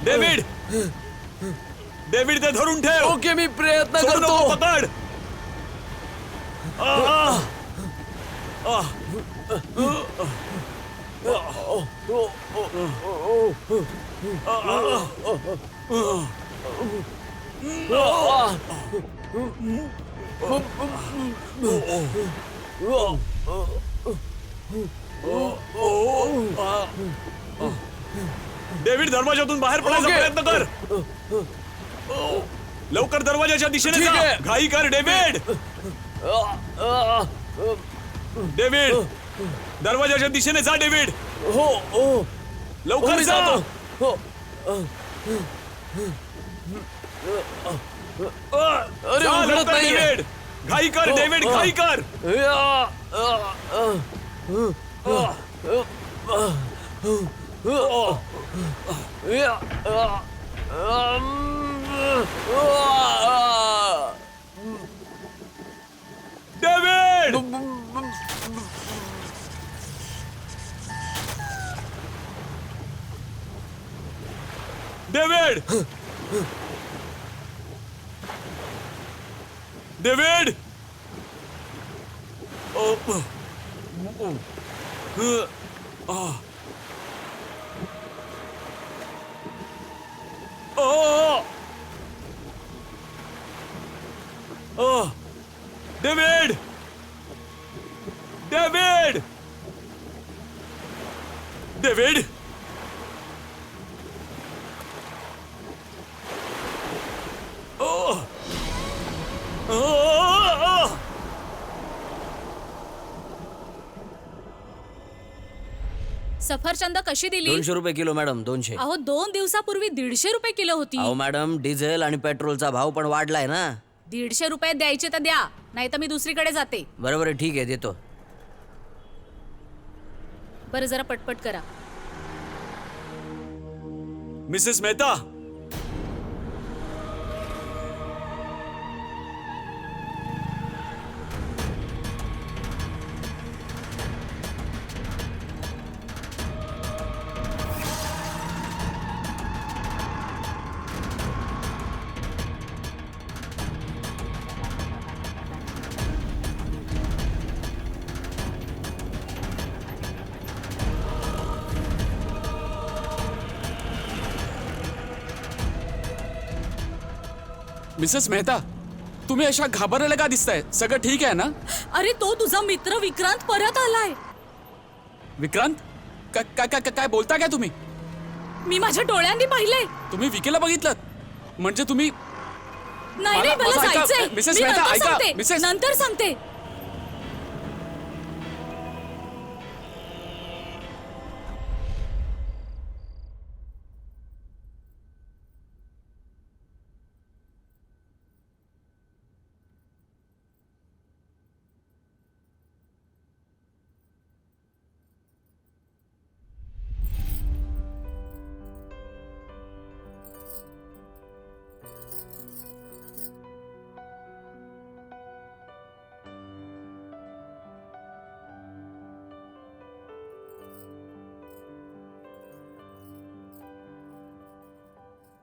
David, David ते धरून ठेव. ओके, मी प्रयत्न सोडू करतो. नको, पकड. डेव्हिड, दरवाजातून बाहेर पडायचा ओके. प्रयत्न कर. लवकर दरवाजाच्या दिशेने ठीक जा. आहे. घाई कर डेव्हिड. डेव्हिड, दरवाजाच्या दिशेने जा. डेव्हिड, हो हो लवकर मी जा. जातो. हो. अरे, जा उघडत लवकर नाहीये. डेव्हिड. घाई कर डेव्हिड, घाई कर. David, David, David. David, David, David. सफरचंद कशी दिली? 200 रुपये किलो मॅडम. 200. अहो 2 दिवसापूर्वी 150 रुपये किलो होती. अहो मॅडम, डिझेल आणि पेट्रोलचा भाव पण वाढलाय ना. 150 रुपये द्यायचे तर द्या, नाही तर मी दुसरीकडे जाते. बरोबर, ठीक आहे, देतो. बरं, जरा पटपट करा. मिसेस मेहता, मिसेस मेहता, तुम्ही अशा घाबरलेल्या का दिसताय? सगळं ठीक आहे ना? अरे, तो तुझा मित्र विक्रांत परत आलाय. विक्रांत, काय बोलता काय तुम्ही? मी माझ्या डोळ्यांनी पाहिलंय. तुम्ही विकेला बघितलं? म्हणजे तुम्ही नाही नाही, मला माझं ऐका. जायचंय. मिसेस मी मेहता, नंतर ऐका. सांगते. मिसेस- नंतर सांगते.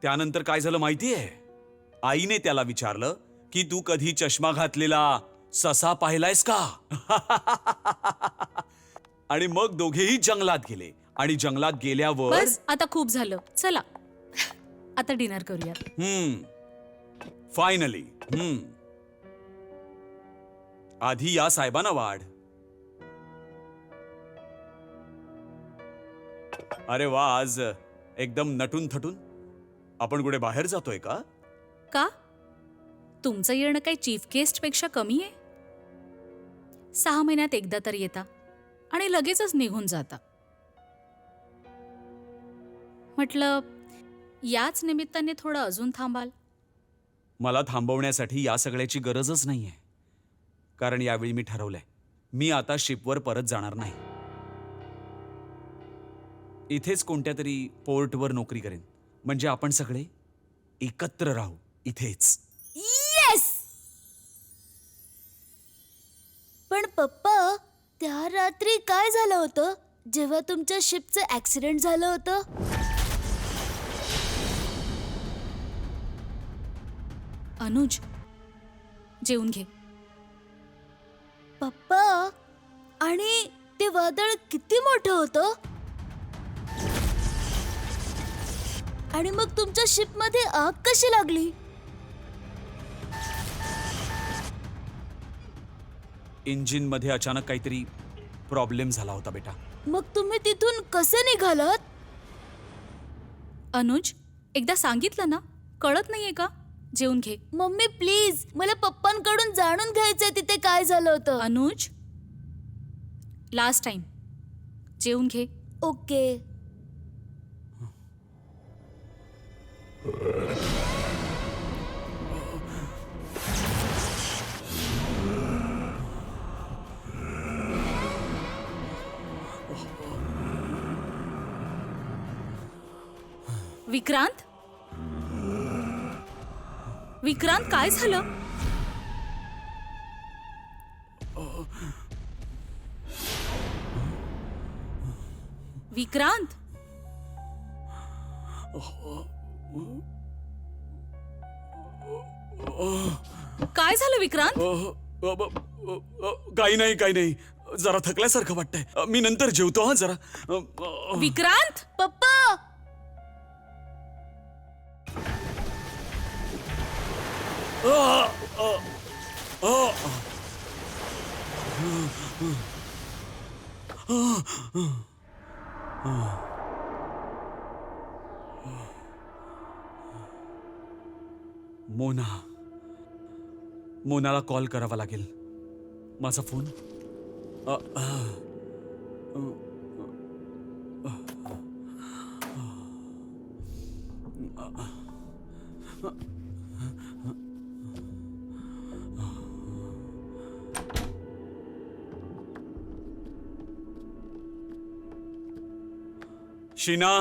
त्यानंतर काय झालं माहितीये? आईने त्याला विचारलं की तू कधी चष्मा घातलेला ससा पाहिलायस का? आणि मग दोघेही जंगलात गेले आणि जंगलात गेल्यावर बस, आता खूप झालं. चला आता डिनर करूया. फायनली. आधी या साहेबांना वाढ. अरे वा, आज एकदम नटून थटून. आपण कुठे बाहेर जातोय का? का? तुमचं येणं काही चीफ गेस्ट पेक्षा कमी आहे? 6 महिन्यात एकदा तर येता आणि लगेचच निघून जाता. म्हटलं याच निमित्ताने थोडं अजून थांबाल. मला थांबवण्यासाठी या सगळ्याची गरजच नाहीये, कारण यावेळी मी ठरवलंय, मी आता शिपवर परत जाणार नाही. इथेच कोणत्या तरी पोर्टवर नोकरी करेन, म्हणजे आपण सगळे एकत्र राहू इथेच. येस. पण पप्पा, त्या रात्री काय झालं होतं जेव्हा तुमच्या शिपचं ऍक्सिडेंट झालं होतं? अनुज, जेवून घे. पप्पा, आणि ते वादळ किती मोठं होतं? आणि मग तुमच्या शिप मध्ये आग कशी लागली? इंजिन मध्ये अचानक काहीतरी प्रॉब्लेम झाला होता बेटा. मग तुम्ही तिथून कसे निघालात? अनुज, एकदा सांगितलं ना, कळत नाहीये का? जेवून घे. मम्मी प्लीज, मला पप्पांकडून जाणून घ्यायचंय तिथे काय झालं होतं. Anuj, last time. जेवून घे. ओके. विक्रांत, विक्रांत, काय झालं? विक्रांत, काय झालं विक्रांत? काही नाही, काही नाही. जरा थकल्यासारखं वाटतंय. मी नंतर जेवतो. हा जरा. विक्रांत, पप्पा, मोना, मोनाला कॉल करावा लागेल. माझा फोन. शीना,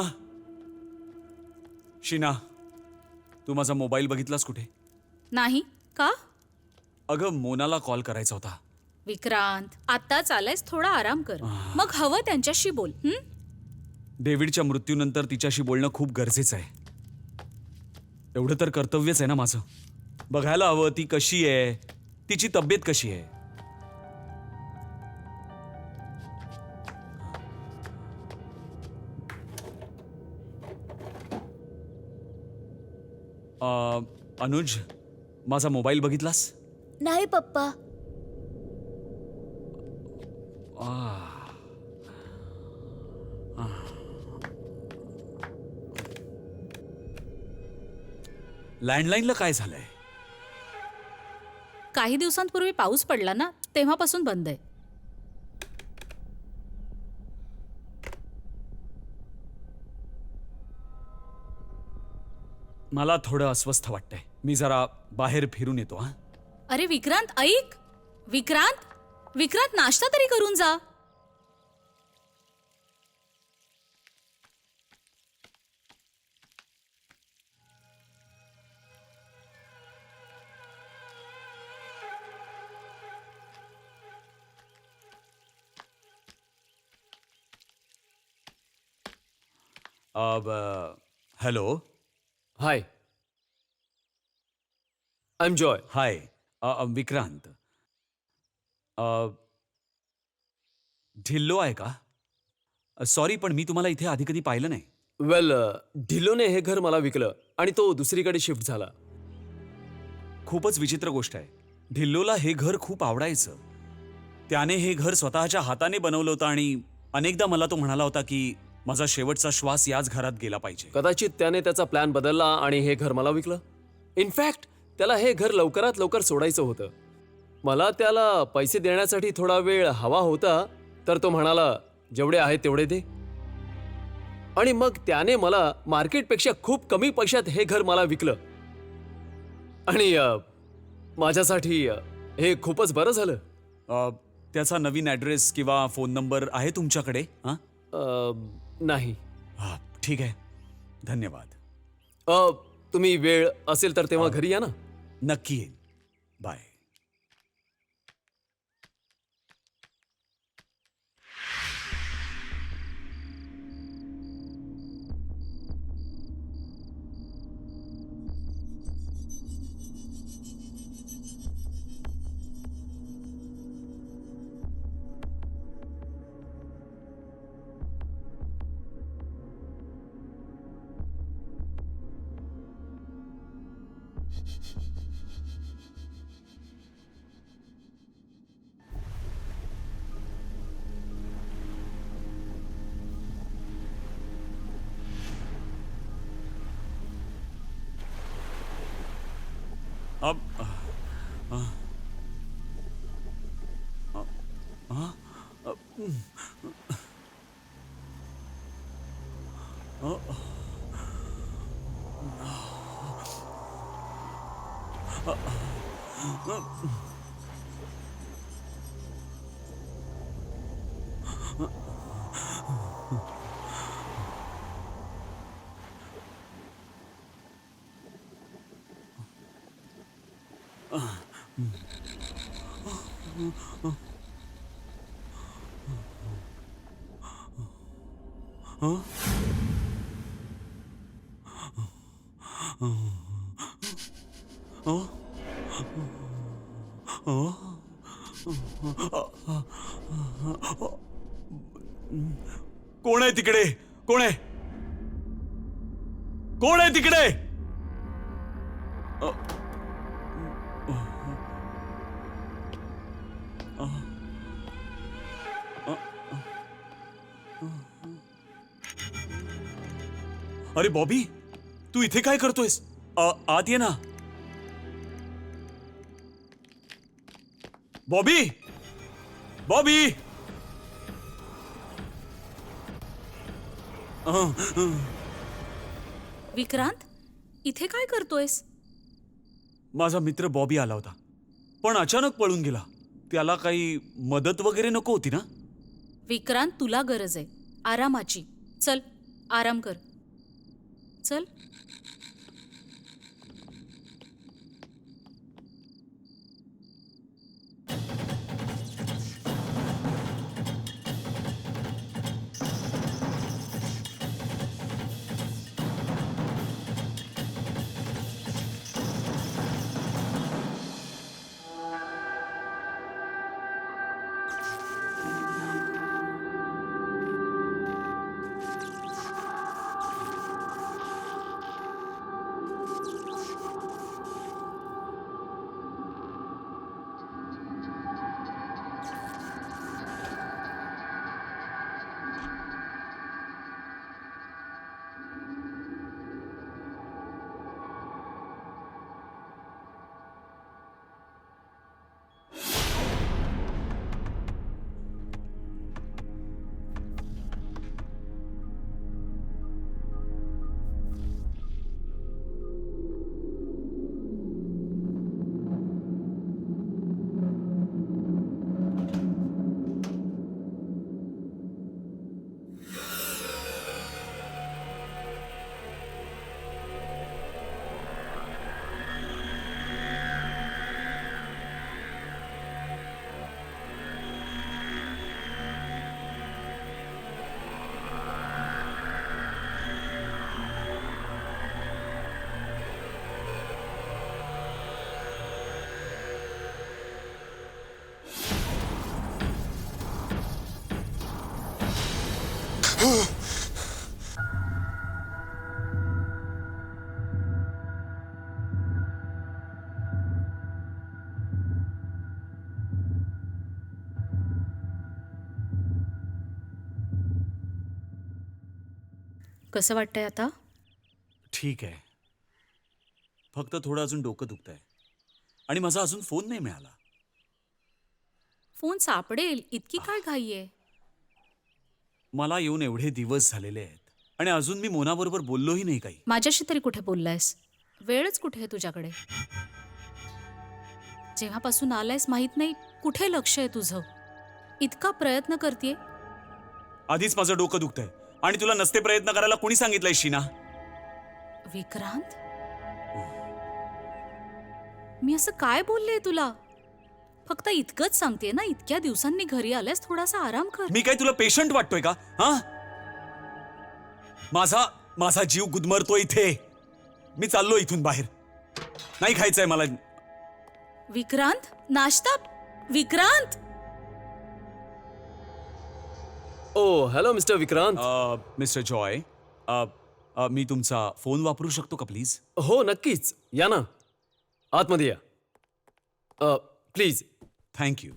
शीना, तू माझा मोबाईल बघितलास कुठे? नाही का? अगं, मोनाला कॉल करायचा होता. विक्रांत, आत्ताच आलायस, थोडा आराम कर. मग हवं त्यांच्याशी बोल. डेव्हिडच्या मृत्यूनंतर तिच्याशी बोलणं खूप गरजेचं आहे. एवढं तर कर्तव्यच आहे ना माझं. बघायला हवं ती कशी आहे, तिची तब्येत कशी आहे. अनुज, माझा मोबाईल बघितलास? नाही पप्पा. लँडलाईनला काय झालंय? काही दिवसांपूर्वी पाऊस पडला ना, तेव्हापासून बंद आहे. मला थोडं अस्वस्थ वाटतंय. मी जरा बाहेर फिरून येतो. हा. अरे विक्रांत, ऐक. विक्रांत, विक्रांत, नाश्ता तरी करून जा. Hello. Hi, I am Joy. Hi. Vikrant, Dhillon आहे का? सॉरी, पण मी तुम्हाला इथे आधी कधी पाहिलं नाही. वेल, ढिल्लोने हे घर मला विकलं आणि तो दुसरीकडे शिफ्ट झाला. खूपच विचित्र गोष्ट आहे. ढिल्लोला हे घर खूप आवडायचं. त्याने हे घर स्वतःच्या हाताने बनवलं होतं आणि अनेकदा मला तो म्हणाला होता की माझा शेवटचा श्वास याच घरात गेला पाहिजे. कदाचित त्याने त्याचा प्लॅन बदलला आणि हे घर मला विकलं. इनफॅक्ट त्याला हे घर लवकरात लवकर सोडायचं होतं. मला त्याला पैसे देण्यासाठी थोडा वेळ हवा होता, तर तो म्हणाला जेवढे आहेत तेवढे दे. आणि मग त्याने मला मार्केटपेक्षा खूप कमी पैशात हे घर मला विकलं. आणि माझ्यासाठी हे खूपच बरं झालं. त्याचा नवीन ॲड्रेस किंवा फोन नंबर आहे तुमच्याकडे? हां, नाही. ठीक आहे, धन्यवाद. तुम्ही वेळ असेल तर तेव्हा घरी या ना. नक्की येईन. बाय. अब कोण आहे तिकडे? कोण आहे? कोण आहे तिकडे? अरे बॉबी, तू इथे काय करतोयस? आत ये ना. बॉबी, बॉबी. विक्रांत, इथे काय करतोयस? माझा मित्र बॉबी आला होता, पण अचानक पळून गेला. त्याला काही मदत वगैरे नको होती ना? विक्रांत, तुला गरज आहे आरामाची. चल, आराम कर. चल. कसं वाटतंय आता? ठीक आहे. फक्त थोडं अजून डोकं दुखतंय आणि माझा अजून फोन नाही मिळाला. फोन सापडेल, इतकी काय घाई आहे? मला येऊन एवढे दिवस झालेले आहेत आणि अजून मी मोनाबरोबर बोललोही नाही काही. माझ्याशी तरी कुठे बोललायस? वेळच कुठे आहे तुझ्याकडे? जेव्हापासून आलायस माहित नाही कुठे लक्ष आहे तुझं. इतका प्रयत्न करतेय. आधीच माझं डोकं दुखतंय आणि तुला नसते प्रयत्न करायला कोणी सांगितलंय शीना? विक्रांत, मी असं काय बोलले तुला? फक्त इतकंच सांगते ना, इतक्या दिवसांनी घरी आल्यास थोडासा आराम कर. मी काय तुला पेशंट वाटतोय का? हा, माझा जीव गुदमरतो इथे. मी चाललो इथून बाहेर. नाही खायचंय मला. विक्रांत, नाश्ता. विक्रांत, ओ hello mister Vikrant. Mister Joy, मी तुमचा फोन वापरू शकतो का प्लीज? हो नक्कीच, या ना आतमध्ये या प्लीज. Thank you.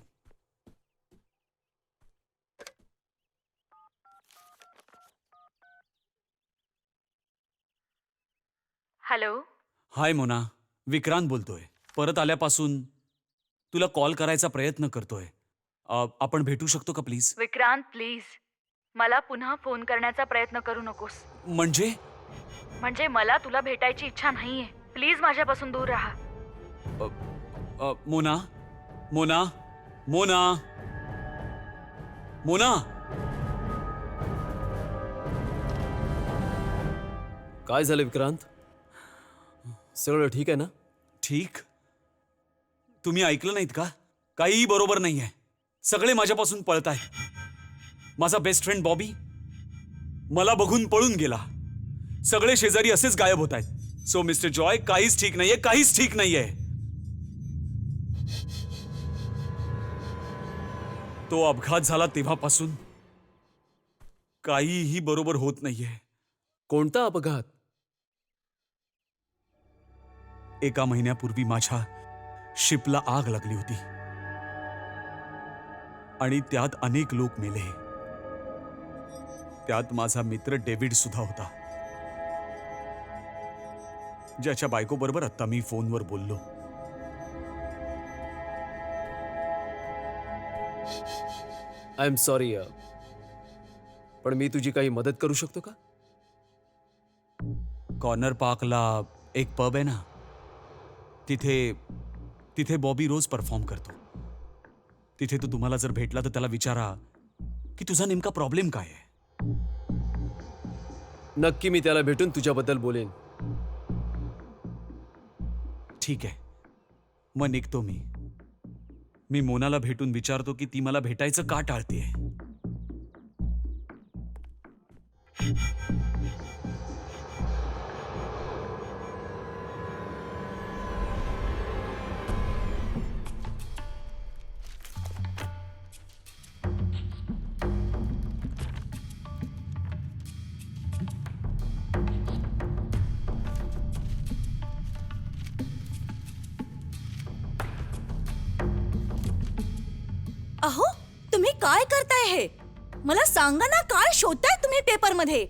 हॅलो. हाय मोना, विक्रांत बोलतोय. परत आल्यापासून तुला कॉल करायचा प्रयत्न करतोय. आपण भेटू शकतो का प्लीज? विक्रांत प्लीज मला पुन्हा फोन करण्याचा प्रयत्न करू नकोस. म्हणजे मला तुला भेटायची इच्छा नाहीये. प्लीज माझ्यापासून दूर राहा. मोना मोना मोना मोना काय झालं विक्रांत? सगळं ठीक आहे ना? ठीक? तुम्ही ऐकलं नाहीत का? काहीही बरोबर नाहीये. सगळे माझ्यापासून पळतायत. माझा बेस्ट फ्रेंड बॉबी मला बघून पळून गेला. सगळे शेजारी असेच गायब होत आहेत. सो मिस्टर जॉय, काहीच ठीक नाहीये, काहीच ठीक नाहीये. तो अपघात झाला तेव्हापासून काहीही बरोबर होत नाहीये. कोणता अपघात? 1 महिन्यापूर्वी माझ्या शिपला आग लागली होती आणि त्यात अनेक लोक मेले. त्यात माझा मित्र डेव्हिड सुद्धा होता, ज्याच्या बायकोबरोबर आता मी फोनवर बोललो. आय एम सॉरी, पण मी तुझी काही मदत करू शकतो का? कॉर्नर पार्कला एक पब आहे ना, तिथे बॉबी रोज परफॉर्म करतो. तिथे तो तुम्हाला जर भेटला तर त्याला विचारा की तुझा नेमका प्रॉब्लेम काय आहे. नक्की मी त्याला भेटून तुझ्याबद्दल बोलेन. ठीक आहे, मग निघतो मी मोनाला भेटून विचारतो की ती मला भेटायचं का टाळतेय. अहो, तुम्ही काय करताय हे? मला सांगा ना, काय शोधताय तुम्ही पेपरमध्ये?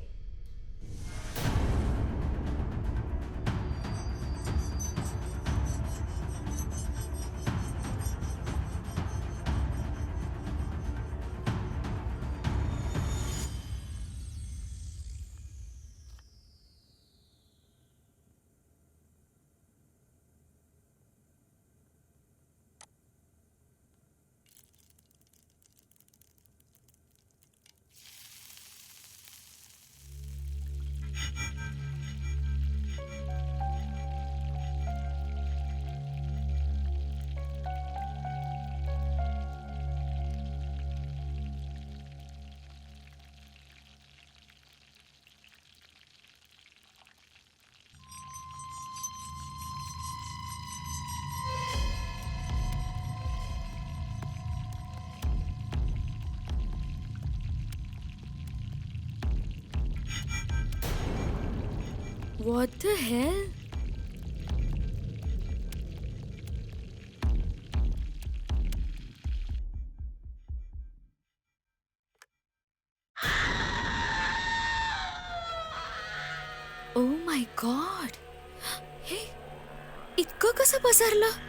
What the hell? Oh my God! हे इतकं कसं पसरलं?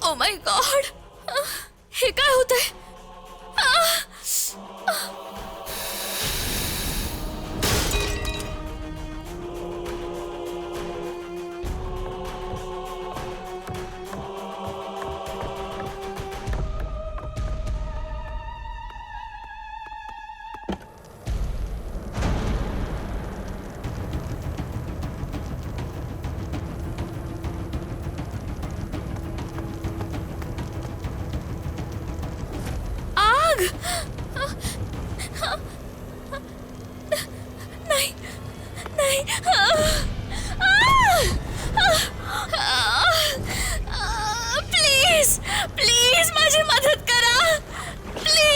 Oh my God! हे काय होतंय? नाही नाही प्लीज प्लीज माझी मदत करा प्लीज.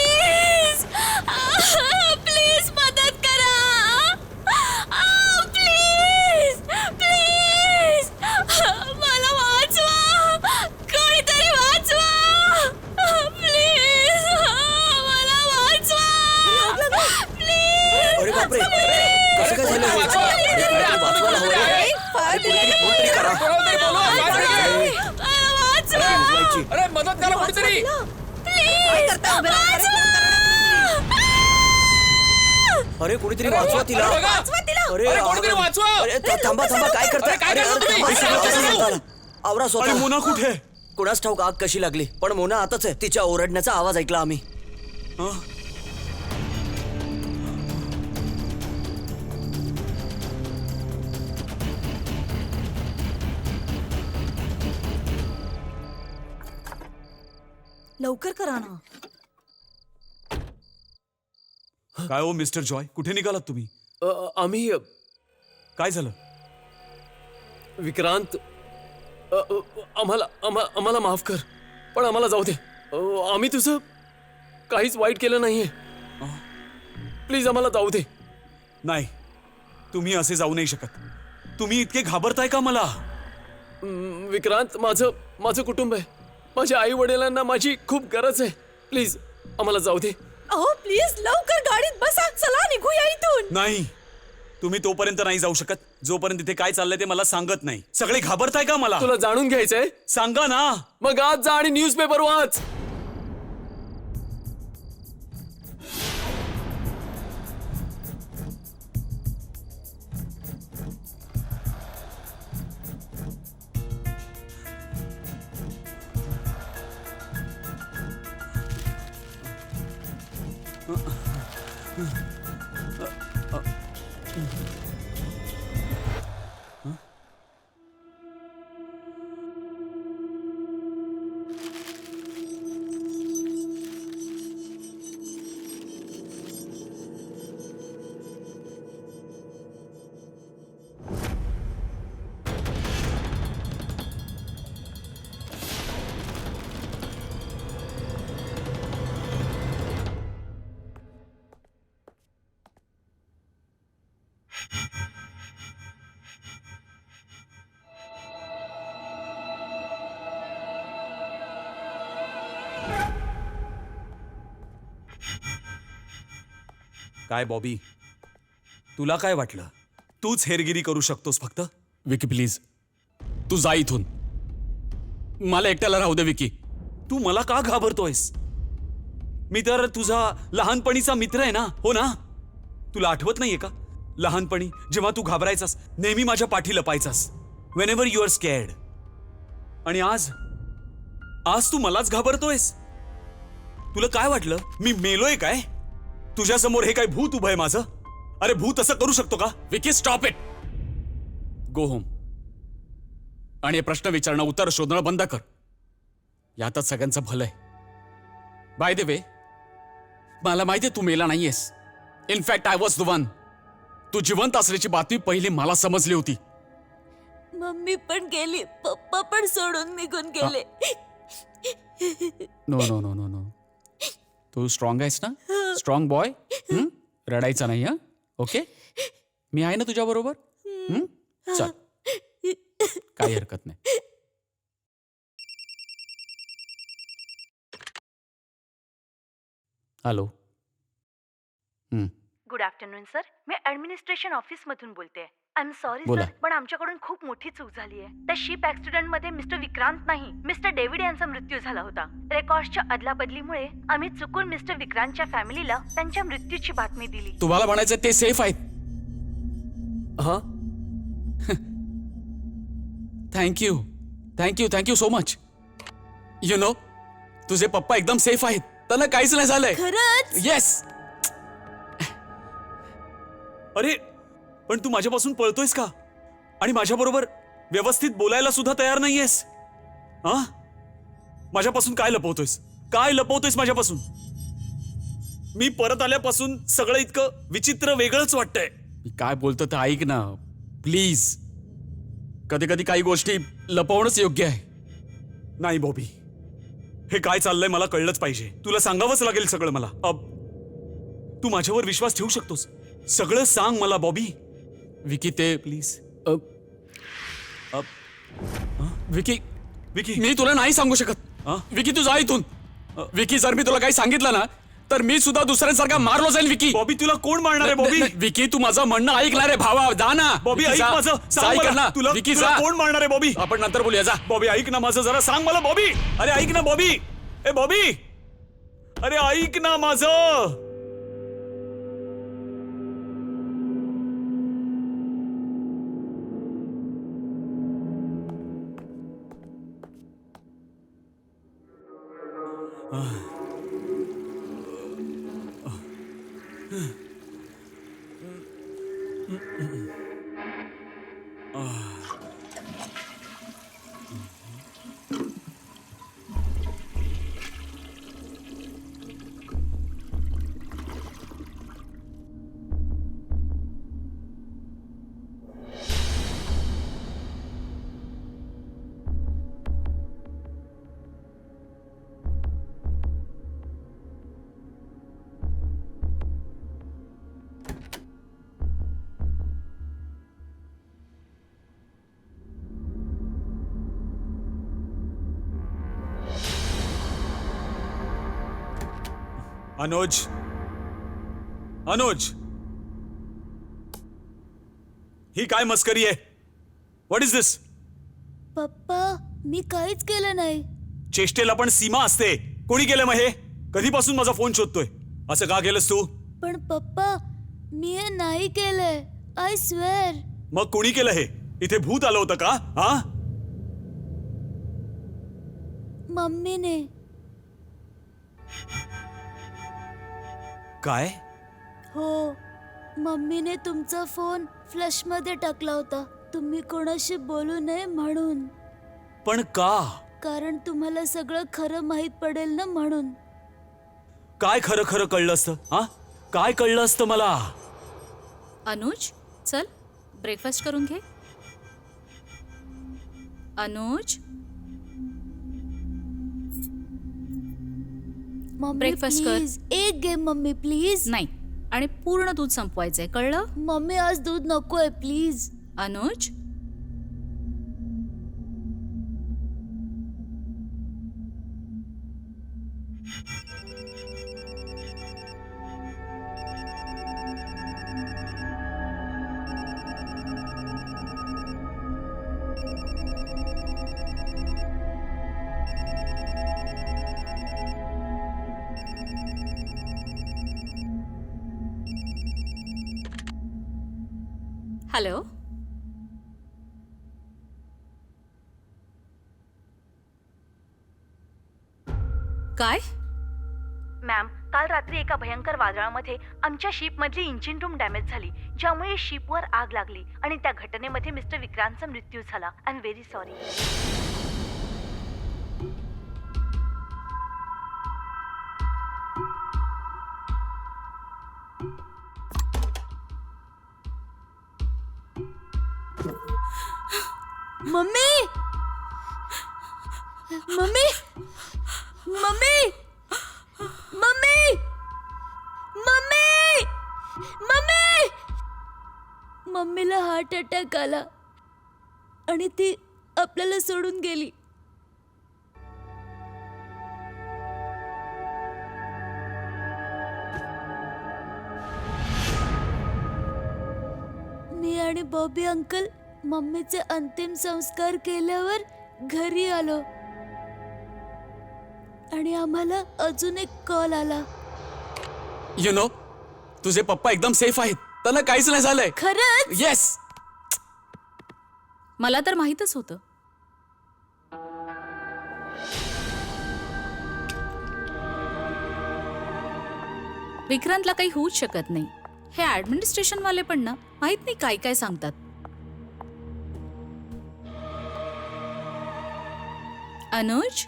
मदत करा कोणीतरी. काय करताय? उभे राहा. अरे कोणीतरी वाचवा तिला. अरे बघा. वाचवा तिला. अरे कोणीतरी वाचवा. अरे थांबा थांबा, काय करताय? अरे, काय करता तुम्ही? आवरा आणि स्वतः. मोना कुठे? कुणास ठाऊक आग कशी लागली, पण मोना आताच आहे. तिच्या ओरडण्याचा आवाज ऐकला आम्ही. हं? लवकर करा ना. काय हो मिस्टर जॉय, कुठे निघालात तुम्ही? आम्ही काय झालं? विक्रांत आम्हाला माफ कर, पण आम्हाला जाऊ दे. आम्ही तुझं काहीच वाईट केलं नाहीये. प्लीज आम्हाला जाऊ दे. नाही, तुम्ही असे जाऊ नाही शकत. तुम्ही इतके घाबरताय का मला? विक्रांत, माझं कुटुंब आहे. माझ्या आई वडिलांना माझी खूप गरज आहे. प्लीज आम्हाला जाऊ दे. अहो प्लीज लवकर गाडीत बसा. चला निघूया इथून. नाही, तुम्ही तोपर्यंत नाही जाऊ शकत जोपर्यंत इथे काय चाललंय ते मला सांगत नाही. सगळे घाबरताय का मला? तुला जाणून घ्यायचंय? सांगा ना. मग आज जा आणि न्यूजपेपर वाच. काय बॉबी, तुला काय वाटलं तूच हेरगिरी करू शकतोस फक्त? विकी प्लीज, तू जा इथून. मला एकट्याला राहू दे विकी. तू मला का घाबरतोयस? मी तर तुझा लहानपणीचा मित्र आहे ना, हो ना? तुला आठवत नाहीये का लहानपणी जेव्हा तू घाबरायचास, नेहमी माझ्या पाठी लपायचास, वेन एव्हर यू आर स्कॅर्ड. आणि आज तू मलाच घाबरतोयस? तुला काय वाटलं मी मेलोय काय? तुझ्या समोर हे काय भूत उभं आहे माझं? अरे भूत असं करू शकतो का? Vicky stop it. Go home आणि हे प्रश्न विचारणं, उत्तर शोधणं बंद कर. यातच सगळ्यांचं भलं आहे. बाय द वे, मला माहितीये तू मेला नाहीयेस. In fact I was the one. तू जिवंत असल्याची बातमी पहिली मला समजली होती. मम्मी पण गेली, पप्पा पण सोडून निघून गेले. No no no no no, तू स्ट्रॉंग आहेस ना? Strong boy. रडायचं नाही. हा ओके, मी आहे ना तुझ्या बरोबर. चल, काही हरकत नाही. हॅलो. Good afternoon sir. मी ऍडमिनिस्ट्रेशन ऑफिसमधून बोलते. आय एम सॉरी बोला. सर, पण आमच्याकडून खूप मोठी चूक झाली आहे. त्या शिप ऍक्सिडेंट मध्ये मिस्टर विक्रांत नाही, मिस्टर डेव्हिड यांचा मृत्यू झाला होता. रेकॉर्ड्सच्या अदलाबदलीमुळे आम्ही चुकून मिस्टर विक्रांतच्या फॅमिलीला त्यांच्या मृत्यूची बातमी दिली. तुम्हाला म्हणायचं ते सेफ आहेत. हा, thank you thank you thank you so much. You know, तुझे पप्पा एकदम सेफ आहेत. त्यांना काहीच नाही झालंय. खरंच? येस. अरे पण तू माझ्यापासून पळतोयस का? आणि माझ्याबरोबर व्यवस्थित बोलायला सुद्धा तयार नाहीयेस. हा, माझ्यापासून काय लपवतोयस? काय लपवतोयस माझ्यापासून? मी परत आल्यापासून सगळं इतकं विचित्र वेगळंच वाटतंय. मी काय बोलतो ते ऐक ना प्लीज. कधी कधी काही गोष्टी लपवणंच योग्य आहे. नाही बॉबी, हे काय चाललंय मला कळलंच पाहिजे. तुला सांगावंच लागेल सगळं मला. तू माझ्यावर विश्वास ठेवू शकतोस. सगळं सांग मला बॉबी, विकी. ते प्लीज. विकी, विकी, मी तुला नाही सांगू शकत. हा? विकी तू जा इथून. विकी, जर मी तुला काही सांगितलं ना तर मी सुद्धा दुसऱ्यांसारखा मारलो जाईल विकी. बॉबी तुला कोण मारणार आहे बॉबी? विकी तू माझं म्हणणं ऐकणार आहे भावा, जा ना. बॉबी विकी, ऐक जा. माझं, जा, सांग ऐक मला. ना. तुला विकी, तुला जा. कोण मारणार आहे बॉबी? आपण नंतर बोलूया, जा. बॉबी ऐक ना माझं, जरा सांग मला बॉबी. अरे ऐक ना बॉबी. ए बॉबी, अरे ऐक ना माझं. अनुज, अनुज, ही काय मस्करी आहे? व्हॉट इज दिस? पप्पा मी काहीच केलं नाही. चेष्टेला पण सीमा असते. कोणी केलं मग हे? कधीपासून माझा फोन शोधतोय? असं का केलंस तू? पण पप्पा मी हे नाही केलंय. I swear. मग कोणी केलं हे? इथे भूत आलं होतं का? हा, मम्मीने. काय? हो, मम्मीने तुमचा फोन फ्लश मध्ये टाकला होता, तुम्ही कोणाशी बोलू नये म्हणून. पण का? कारण तुम्हाला सगळं खरं माहित पडेल ना म्हणून. काय खरं खरं कळलं असतं? हा, काय कळलं असतं मला? अनुज चल ब्रेकफास्ट करून घे. अनुज मम्मी ब्रेकफास्ट कर. प्लीज एक घे मम्मी प्लीज. नाही, आणि पूर्ण दूध संपवायचंय, कळलं? मम्मी आज दूध नकोय प्लीज. अनुज हॅलो. काय? मॅम, काल रात्री एका भयंकर वादळामध्ये आमच्या शिपमधली इंजिन रूम डॅमेज झाली, ज्यामुळे शिपवर आग लागली आणि त्या घटनेमध्ये मिस्टर विक्रांतचा मृत्यू झाला. I am very sorry. Mummy mummy mummy mummy mummy mummy मम्मीला हार्ट अटॅक आला आणि ती आपल्याला सोडून गेली. मी आणि बॉबी अंकल मम्मीचे अंतिम संस्कार केल्यावर घरी आलो आणि आम्हाला अजून एक कॉल आला. यु नो, तुझे पप्पा एकदम सेफ आहेत, त्यांना काहीच नाही झालंय. खरंच? येस. मला तर माहीतच होतं. विक्रांतला काही होऊच शकत नाही. हे ऍडमिनिस्ट्रेशन वाले पण ना माहित नाही काय काय सांगतात. अनुज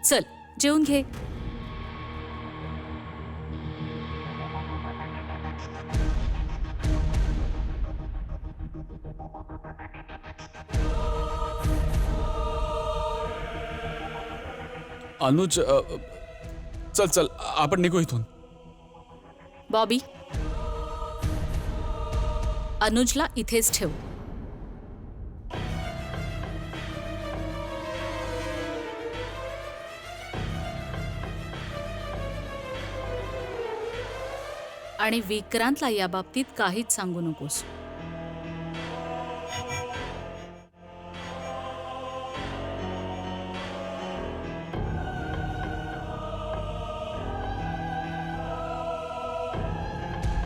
चल जेवून घे. अनुज, चल चल आपण निघू इथून. बॉबी अनुजला इथेच ठेव. आणि विक्रांतला या बाबतीत काहीच सांगू नकोस.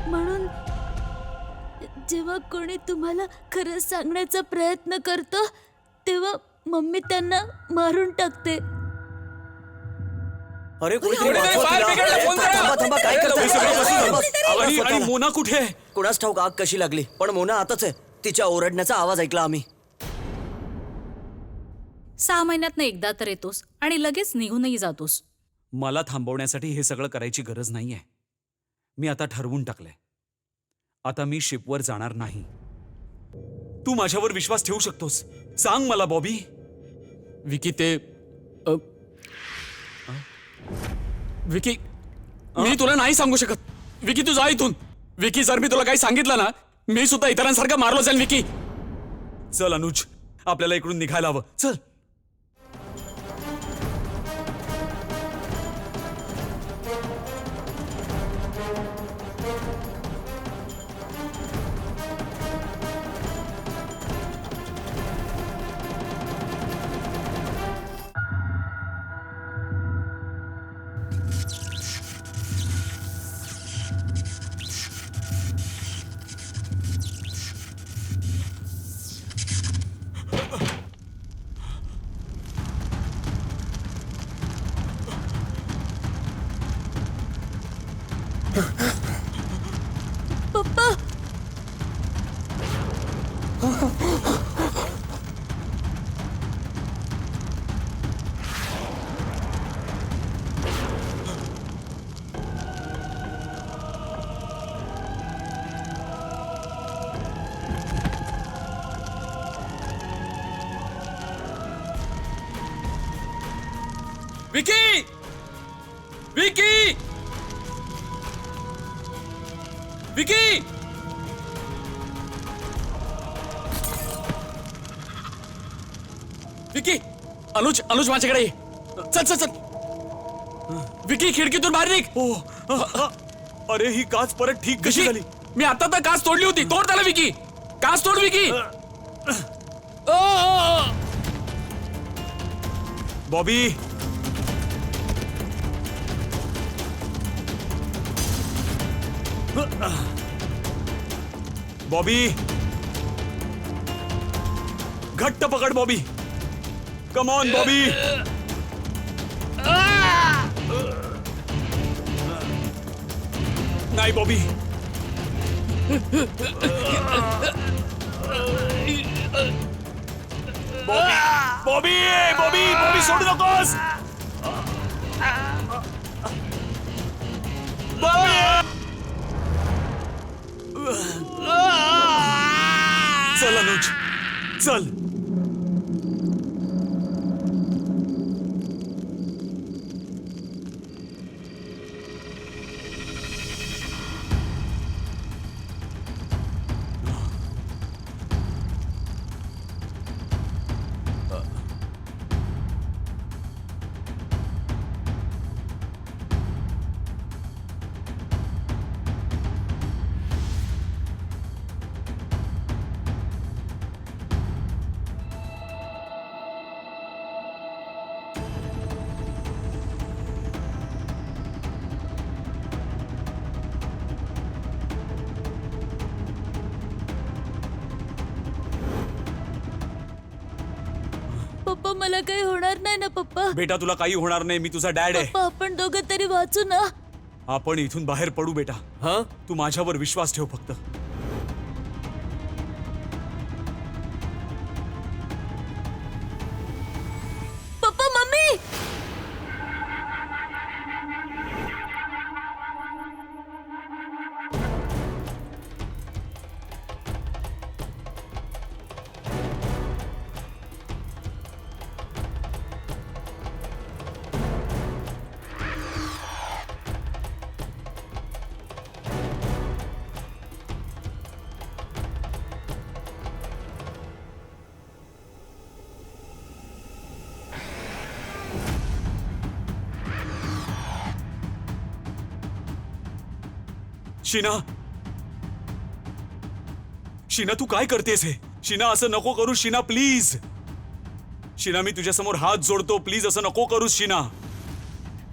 म्हणून जेव्हा कोणी तुम्हाला खरं सांगण्याचा प्रयत्न करतो तेव्हा मम्मी त्यांना मारून टाकते. अरे कोणीतरी अरे, वाचवा फायर तिला. ब्रिगेडला फोन करा. थांबा, थांबा, काय करताय? हे सगळं बसून थांबा, आणि आणि स्वतःला. मोना कुठे आहे? कुणास ठाऊक आग कशी लागली, पण मोना आताच आहे. तिच्या ओरडण्याचा आवाज ऐकला आम्ही. 6 महिन्यातनं एकदा तर येतोस आणि लगेच निघूनही जातोस. मला थांबवण्यासाठी हे सगळं करायची गरज नाहीये. मी आता ठरवून टाकलंय. आता मी शिपवर जाणार नाही. तू माझ्यावर विश्वास ठेवू शकतोस. सांग मला बॉबी. विकी ते विकी मी तुला नाही सांगू शकत. विकी तू जा इथून. विकी जर मी तुला काही सांगितलं ना मी सुद्धा इतरांसारखं मारलो जाईल. विकी चल अनुज, आपल्याला इकडून निघायला हवं. चल. पप्पा विकी विकी विकी विकी अनुज अनुज माझ्याकडे ये. चल चल चल. विकी खिडकीतून बाहेर निघ. ओ, अरे ही काच परत ठीक कशी कशी झाली? मी आता तर काच तोडली होती. तोड त्याला विकी. काच तोड विकी. बॉबी. बॉबी घट्ट पकड बॉबी. Come on Bobby. नाही बॉबी. बॉबी बॉबी बॉबी सोडू नकोस. बॉबी. चल अनुज चल. पप्पा मला काही होणार नाही ना पप्पा? बेटा तुला काही होणार नाही. मी तुझा डॅड आहे. पप्पा आपण दोघं तरी वाचू ना. आपण इथून बाहेर पडू बेटा. हा तू माझ्यावर विश्वास ठेव फक्त. पप्पा मम्मी शीना शीना तू काय करतेस हे? शीना असं नको करू शीना प्लीज. शीना मी तुझ्यासमोर हात जोडतो, प्लीज असं नको करूस शीना.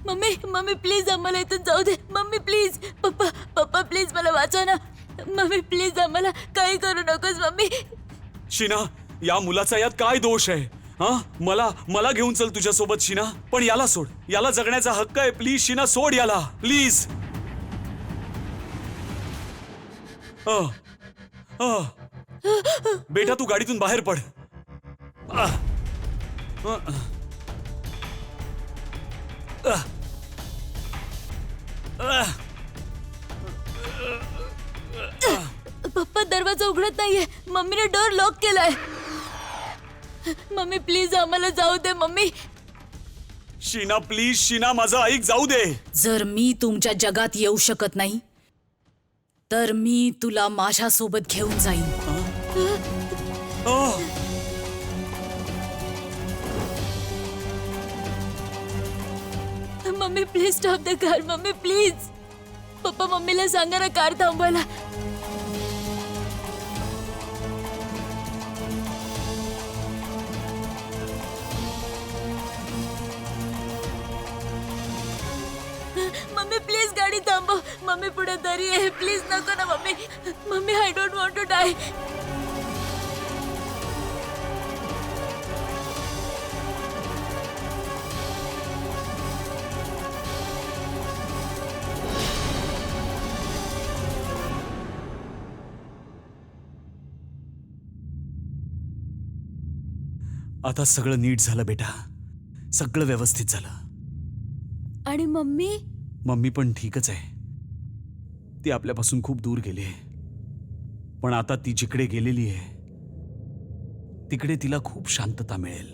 मम्मी मम्मी प्लीज आम्हाला इथून जाऊ दे. Mummy please. पप्पा पप्पा प्लीज मला वाचवा ना. मम्मी प्लीज आम्हाला काही करू नकोस मम्मी. शीना या मुलाचा यात काय दोष आहे? हा मला घेऊन चल तुझ्यासोबत शीना, पण याला सोड. याला जगण्याचा हक्क आहे. प्लीज शीना सोड याला प्लीज. बेटा तू गाडीतून बाहेर पड. पप्पा दरवाजा उघडत नाहीये. मम्मीने डोर लॉक केलाय. मम्मी प्लीज आम्हाला जाऊ दे मम्मी. शीना प्लीज शीना माझं ऐक, जाऊ दे. जर मी तुमच्या जगात येऊ शकत नाही तर मी तुला माझ्यासोबत घेऊन जाईन. Mummy please stop the car. Mummy please. पप्पा मम्मीला सांगा ना कार थांबवायला. मम्मी प्लीज गाडी थांबव. मम्मी पुढे दरी आहे. प्लीज नको ना mummy. Mummy I don't want to die. आता सगळं नीट झालं बेटा, सगळं व्यवस्थित झालं. आणि मम्मी मम्मी पण ठीकच आहे. ती आपल्यापासून खूप दूर गेली आहे, पण आता ती जिकडे गेलेली आहे तिकडे तिला खूप शांतता मिळेल.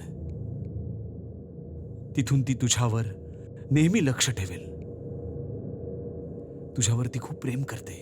तिथून ती तुझ्यावर नेहमी लक्ष ठेवेल. तुझ्यावर ती खूप प्रेम करते.